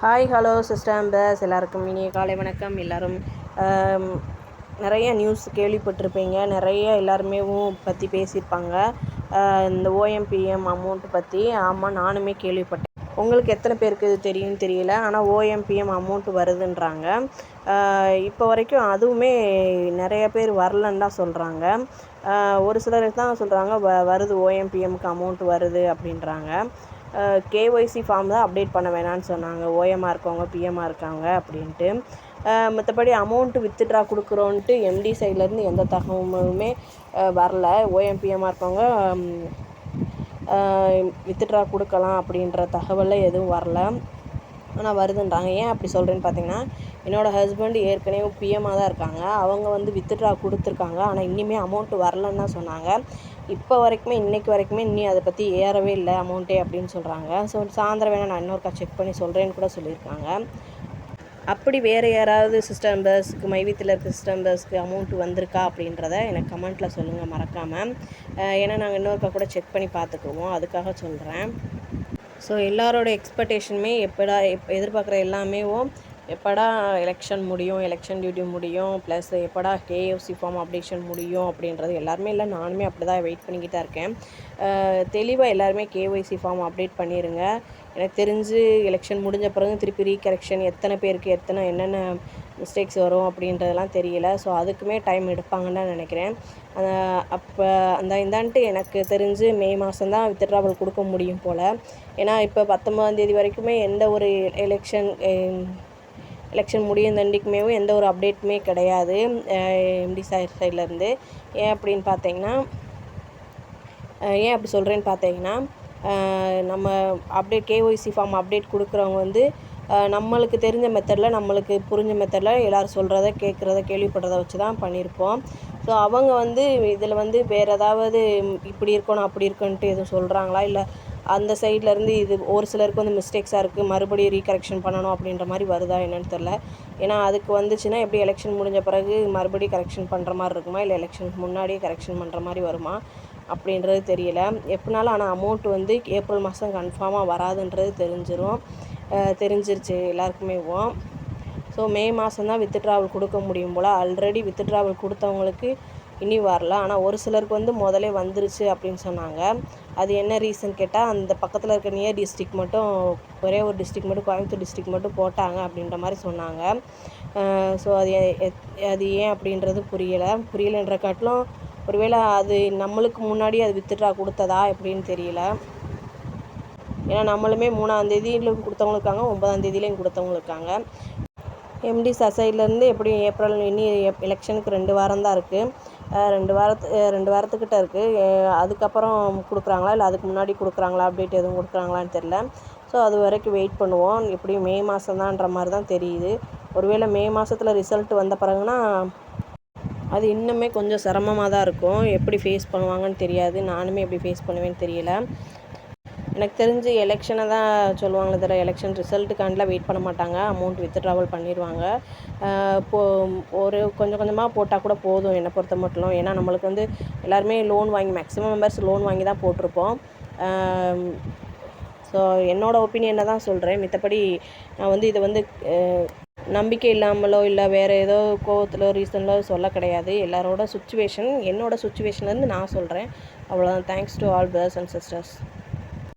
Hi hello sister Umbers எல்லாருக்கும் இனிய காலை வணக்கம். எல்லோரும் நிறைய நியூஸ் கேள்விப்பட்டிருப்பீங்க. நிறைய எல்லாருமே பற்றி பேசியிருப்பாங்க இந்த ஓஎம்பிஎம் அமௌண்ட் பற்றி. ஆமாம், நானுமே கேள்விப்பட்டேன். உங்களுக்கு எத்தனை பேருக்கு இது தெரியும்னு தெரியல. ஆனால் ஓஎம்பிஎம் அமௌண்ட் வருதுன்றாங்க. இப்போ வரைக்கும் அதுவுமே நிறைய பேர் வரலன்னு தான் சொல்கிறாங்க. ஒரு சிலர் தான் சொல்கிறாங்க வருது, ஓஎம்பிஎம்க்கு அமௌண்ட் வருது அப்படின்றாங்க. கேஒய்சி ஃபார்ம் தான் அப்டேட் பண்ண வேணான்னு சொன்னாங்க, ஓஎம்மாக இருக்கவங்க பிஎம்மாக இருக்காங்க அப்படின்ட்டு. மற்றபடி அமௌண்ட்டு வித்ட்ரா கொடுக்குறோன்ட்டு எம்டி சைட்லேருந்து எந்த தகவலுமே வரல. ஓஎம்பிஎம்மாக இருக்கவங்க வித்ட்ரா கொடுக்கலாம் அப்படின்ற தகவலில் எதுவும் வரல. ஆனால் வருதுன்றாங்க. ஏன் அப்படி சொல்கிறேன்னு பார்த்தீங்கன்னா, என்னோடய ஹஸ்பண்ட் ஏற்கனவே பிஎம்மாக தான் இருக்காங்க. அவங்க வித்ட்ரா கொடுத்துருக்காங்க. ஆனால் இன்னுமே அமௌண்ட்டு வரலன்னு தான் சொன்னாங்க. இப்போ வரைக்குமே இன்றைக்கி வரைக்குமே இன்னும் அதை பற்றி ஏறவே இல்லை அமௌண்ட்டே அப்படின்னு சொல்கிறாங்க. ஸோ சாயந்தரம் வேணால் நான் இன்னொருக்கா செக் பண்ணி சொல்கிறேன்னு கூட சொல்லியிருக்காங்க. அப்படி வேறு யாராவது சிஸ்டர் மெம்பர்ஸ்க்கு, மைவித்தில் இருக்க சிஸ்டர் மெம்பர்ஸ்க்கு அமௌண்ட்டு வந்திருக்கா அப்படின்றத எனக்கு கமெண்ட்டில் சொல்லுங்கள் மறக்காமல். ஏன்னா நாங்கள் இன்னொருக்கா கூட செக் பண்ணி பார்த்துக்குவோம், அதுக்காக சொல்கிறேன். ஸோ எல்லாரோட எக்ஸ்பெக்டேஷனுமே எதிர்பார்க்குற எல்லாமே எப்படா எலெக்ஷன் முடியும், எலெக்ஷன் டியூட்டி முடியும், ப்ளஸ் எப்படா கேஎஃப்சி ஃபார்ம் அப்டேஷன் முடியும் அப்படின்றது எல்லாருமே இல்லை, நானுமே அப்படி தான் வெயிட் பண்ணிக்கிட்டு தான் இருக்கேன். தெளிவாக எல்லாருமே கேஒய்சி ஃபார்ம் அப்டேட் பண்ணிடுங்க. எனக்கு தெரிஞ்சு எலெக்ஷன் முடிஞ்ச பிறகு திருப்பி ரீகரெக்ஷன் எத்தனை பேருக்கு என்னென்ன மிஸ்டேக்ஸ் வரும் அப்படின்றதெல்லாம் தெரியல. ஸோ அதுக்குமே டைம் எடுப்பாங்கன்னு தான் நினைக்கிறேன். அப்போ இந்தான்ட்டு எனக்கு தெரிஞ்சு மே மாதம் தான் வித்ட்ராவல் கொடுக்க முடியும் போல். ஏன்னா இப்போ 19ஆம் வரைக்குமே எந்த ஒரு எலெக்ஷன் முடியும் தண்டிக்குமே எந்த ஒரு அப்டேட்டுமே கிடையாது எம்டி சைட்லேருந்து. ஏன் அப்படின்னு பார்த்தீங்கன்னா, ஏன் அப்படி சொல்கிறேன்னு பார்த்தீங்கன்னா, நம்ம அப்டேட் கேஒய்சி ஃபார்ம் அப்டேட் கொடுக்குறவங்க நம்மளுக்கு தெரிஞ்ச மெத்தடில், நம்மளுக்கு புரிஞ்ச மெத்தடில் எல்லோரும் சொல்கிறத கேட்குறத கேள்விப்படுறத வச்சு தான் பண்ணியிருப்போம். ஸோ அவங்க இதில் வேறு ஏதாவது இப்படி இருக்கணும் அப்படி இருக்குன்ட்டு எதுவும் சொல்கிறாங்களா, இல்லை அந்த சைட்லேருந்து இது ஒரு சிலருக்கு மிஸ்டேக்ஸாக இருக்குது, மறுபடியும் ரீகரெக்ஷன் பண்ணணும் அப்படின்ற மாதிரி வருதா என்னன்னு தெரில. ஏன்னா அதுக்கு வந்துச்சுன்னா எப்படி எலெக்ஷன் முடிஞ்ச பிறகு மறுபடியும் கரெக்ஷன் பண்ணுற மாதிரி இருக்குமா, இல்லை எலெக்ஷனுக்கு முன்னாடியே கரெக்ஷன் பண்ணுற மாதிரி வருமா அப்படின்றது தெரியல. எப்படினாலும் ஆனால் அமௌண்ட் ஏப்ரல் மாதம் கன்ஃபார்மாக வராதுன்றது தெரிஞ்சிருச்சு எல்லாருக்குமே. ஸோ மே மாதம் தான் வித்ட்ராவல் கொடுக்க முடியும் போல். ஆல்ரெடி வித்ட்ராவல் கொடுத்தவங்களுக்கு இனி வரல. ஆனால் ஒரு சிலருக்கு முதலே வந்துருச்சு அப்படின்னு சொன்னாங்க. அது என்ன ரீசன் கேட்டால், அந்த பக்கத்தில் இருக்க நியர் டிஸ்ட்ரிக் மட்டும், ஒரே ஒரு டிஸ்ட்ரிக் மட்டும், கோயம்புத்தூர் டிஸ்ட்ரிக் மட்டும் போட்டாங்க அப்படின்ற மாதிரி சொன்னாங்க. ஸோ அது ஏன் அப்படின்றது புரியலைன்ற காட்டிலும் ஒருவேளை அது நம்மளுக்கு முன்னாடி அது வித்ட்ரா கொடுத்ததா எப்படின்னு தெரியல. ஏன்னா நம்மளுமே 3ஆம் கொடுத்தவங்க இருக்காங்க, 9ஆம் கொடுத்தவங்க இருக்காங்க. எம்டி சைட்லேருந்து எப்படியும் ஏப்ரல் இனி எலெக்ஷனுக்கு 2 வாரம் தான் இருக்குது. 2 வாரத்துக்கிட்ட இருக்குது. அதுக்கப்புறம் கொடுக்குறாங்களா, இல்லை அதுக்கு முன்னாடி கொடுக்குறாங்களா, அப்டேட் எதுவும் கொடுக்குறாங்களான்னு தெரில. ஸோ அது வரைக்கும் வெயிட் பண்ணுவோம். எப்படியும் மே மாதம்தான்ற மாதிரி தான் தெரியுது. ஒருவேளை மே மாதத்தில் ரிசல்ட் வந்த பிறகுனா அது இன்னுமே கொஞ்சம் சிரமமாக தான் இருக்கும். எப்படி ஃபேஸ் பண்ணுவாங்கன்னு தெரியாது. நானுமே எப்படி ஃபேஸ் பண்ணுவேன்னு தெரியல. எனக்கு தெரிஞ்சு எலெக்ஷனை தான் சொல்லுவாங்களே தவிர எலெக்ஷன் ரிசல்ட்டுக்காண்டிலாம் வெயிட் பண்ண மாட்டாங்க. அமௌண்ட் வித்ட்ராவல் பண்ணிடுவாங்க. ஒரு கொஞ்சம் கொஞ்சமாக போட்டால் கூட போதும் என்னை பொறுத்த மட்டும். ஏன்னா நம்மளுக்கு எல்லாருமே லோன் வாங்கி, மேக்ஸிமம் மெம்பர்ஸ் லோன் வாங்கி தான் போட்டிருப்போம். ஸோ என்னோடய ஒப்பீனியனை தான் சொல்கிறேன். மித்தபடி நான் இதை நம்பிக்கை இல்லாமலோ இல்லை வேறு ஏதோ கோவத்திலோ ரீசன்லோ சொல்ல கிடையாது. எல்லாரோட சுச்சுவேஷன், என்னோடய சுச்சுவேஷன்லேருந்து நான் சொல்கிறேன். அவ்வளோதான். Thanks to all brothers and sisters.